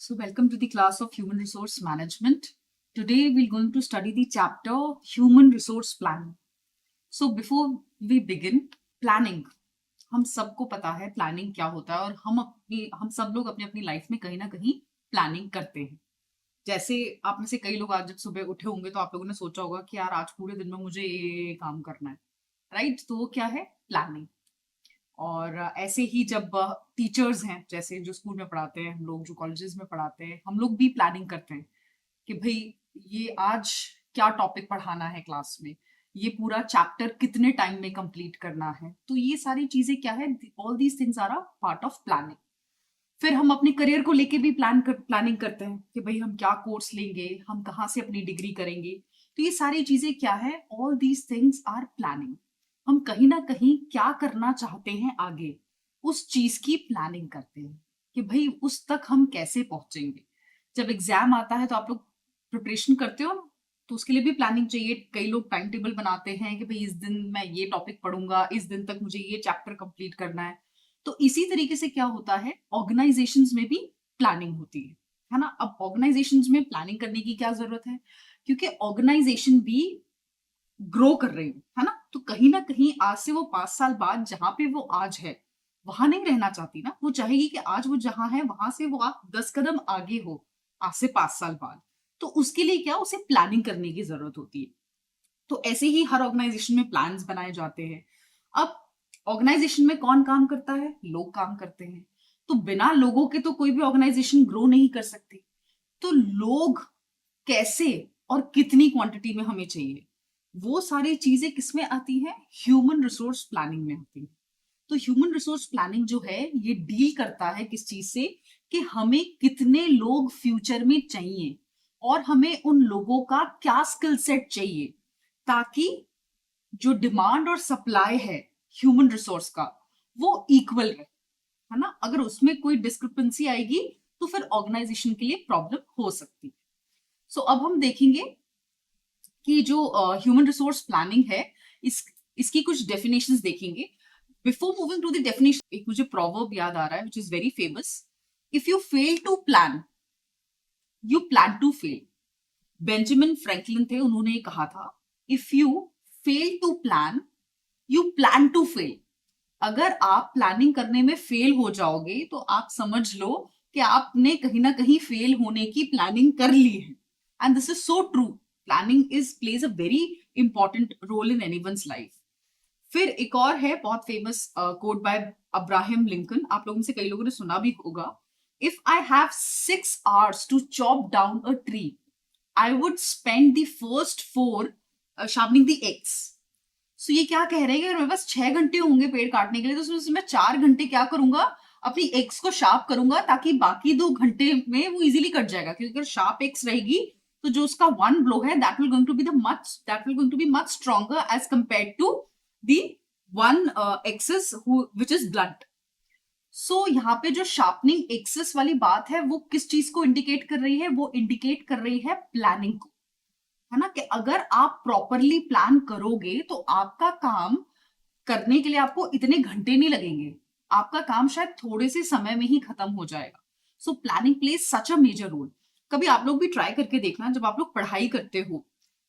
So, welcome to the class of Human Resource Management. Today, we're going to study the chapter Human Resource Planning. So, before we begin, planning. हम सबको पता है planning क्या होता है और हम सब लोग अपनी अपनी लाइफ में कहीं ना कहीं प्लानिंग करते हैं. जैसे आप में से कई लोग आज जब सुबह उठे होंगे तो आप लोगों ने सोचा होगा कि यार आज पूरे दिन में मुझे ये काम करना है, राइट? तो वो क्या है? प्लानिंग. और ऐसे ही जब टीचर्स हैं, जैसे जो स्कूल में पढ़ाते हैं हम लोग, जो कॉलेजेस में पढ़ाते हैं हम लोग भी प्लानिंग करते हैं कि भाई ये आज क्या टॉपिक पढ़ाना है क्लास में, ये पूरा चैप्टर कितने टाइम में कंप्लीट करना है. तो ये सारी चीजें क्या है, all these things are a part of planning. फिर हम अपने करियर को लेके भी प्लानिंग करते हैं कि भाई हम क्या कोर्स लेंगे, हम कहाँ से अपनी डिग्री करेंगे. तो ये सारी चीजें क्या है, all these things are planning. हम कहीं ना कहीं क्या करना चाहते हैं आगे, उस चीज की प्लानिंग करते हैं कि भाई उस तक हम कैसे पहुंचेंगे. जब एग्जाम आता है तो आप लोग प्रिपरेशन करते हो, तो उसके लिए भी प्लानिंग चाहिए. कई लोग टाइम टेबल बनाते हैं कि भाई इस दिन मैं ये टॉपिक पढ़ूंगा, इस दिन तक मुझे ये चैप्टर कंप्लीट करना है. तो इसी तरीके से क्या होता है, ऑर्गेनाइजेशंस में भी प्लानिंग होती है ना. अब ऑर्गेनाइजेशंस में प्लानिंग करने की क्या जरूरत है, क्योंकि ऑर्गेनाइजेशन भी ग्रो कर रही है ना. तो कहीं ना कहीं आज से वो 5 साल बाद जहां पे वो आज है वहां नहीं रहना चाहती ना. वो चाहेगी कि आज वो जहां है वहां से वो आप 10 कदम आगे हो आज से 5 साल बाद. तो उसके लिए क्या, उसे प्लानिंग करने की जरूरत होती है. तो ऐसे ही हर ऑर्गेनाइजेशन में प्लान्स बनाए जाते हैं. अब ऑर्गेनाइजेशन में कौन काम करता है? लोग काम करते हैं. तो बिना लोगों के तो कोई भी ऑर्गेनाइजेशन ग्रो नहीं कर सकती. तो लोग कैसे और कितनी क्वांटिटी में हमें चाहिए, वो सारी चीजें किसमें आती हैं? ह्यूमन रिसोर्स प्लानिंग में आती है. तो ह्यूमन रिसोर्स प्लानिंग जो है ये डील करता है किस चीज से, कि हमें कितने लोग फ्यूचर में चाहिए और हमें उन लोगों का क्या स्किल सेट चाहिए, ताकि जो डिमांड और सप्लाई है ह्यूमन रिसोर्स का वो इक्वल रहे, है ना. अगर उसमें कोई डिस्क्रिपेंसी आएगी तो फिर ऑर्गेनाइजेशन के लिए प्रॉब्लम हो सकती है. सो अब हम देखेंगे कि जो ह्यूमन रिसोर्स प्लानिंग है इसकी कुछ डेफिनेशंस देखेंगे. Before moving to the definition, एक मुझे प्रोवर्ब याद आ रहा है which is very famous. If you fail to plan, you plan to fail. Benjamin Franklin थे, उन्होंने कहा था, if you fail to plan, you plan to fail. अगर आप प्लानिंग करने में फेल हो जाओगे तो आप समझ लो कि आपने कहीं ना कहीं फेल होने की प्लानिंग कर ली है. And this is so true. Planning is plays a very important role in anyone's life. फिर एक और है बहुत famous quote by Abraham Lincoln, आप लोगों में से कई लोगों ने सुना भी होगा. If I have 6 hours to chop down a tree, I would spend the first 4 sharpening the axe. So ये क्या कह रहे हैं कि अगर मेरे पास 6 घंटे होंगे पेड़ काटने के लिए, तो उसमें मैं 4 घंटे क्या करूंगा, अपनी एक्स को शार्प करूंगा, ताकि बाकी 2 घंटे में वो इजीली कट जाएगा. क्योंकि अगर शार्प एक्स रहेगी तो जो उसका वन ब्लो है that will going to be much stronger as compare to the one axes which is blunt. So यहाँ पे जो शार्पनिंग एक्सिस वाली बात है वो किस चीज को इंडिकेट कर रही है? वो इंडिकेट कर रही है प्लानिंग को, है ना. कि अगर आप प्रॉपरली प्लान करोगे तो आपका काम करने के लिए आपको इतने घंटे नहीं लगेंगे, आपका काम शायद थोड़े से समय में ही खत्म हो जाएगा. So planning plays such a major role. कभी आप लोग भी ट्राई करके देखना, जब आप लोग पढ़ाई करते हो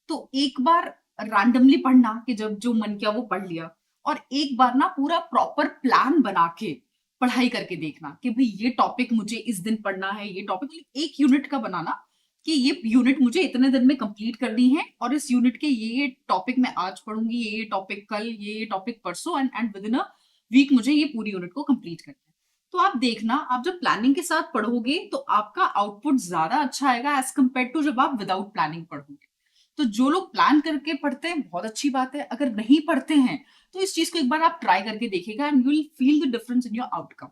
तो एक बार रैंडमली पढ़ना कि जब जो मन किया वो पढ़ लिया, और एक बार ना पूरा प्रॉपर प्लान बना के पढ़ाई करके देखना कि भाई ये टॉपिक मुझे इस दिन पढ़ना है, ये टॉपिक एक यूनिट का बनाना कि ये यूनिट मुझे इतने दिन में कंप्लीट करनी है, और इस यूनिट के ये टॉपिक मैं आज पढ़ूंगी, ये टॉपिक कल, ये टॉपिक परसों, and within a week मुझे ये पूरी यूनिट को कंप्लीट करना है. तो आप देखना, आप जब प्लानिंग के साथ पढ़ोगे तो आपका आउटपुट ज्यादा अच्छा आएगा एज कंपेयर टू जब आप विदाउट प्लानिंग पढ़ोगे. तो जो लोग प्लान करके पढ़ते हैं बहुत अच्छी बात है. अगर नहीं पढ़ते हैं तो इस चीज को एक बार आप ट्राई करके देखिएगा and you will feel the difference in your outcome.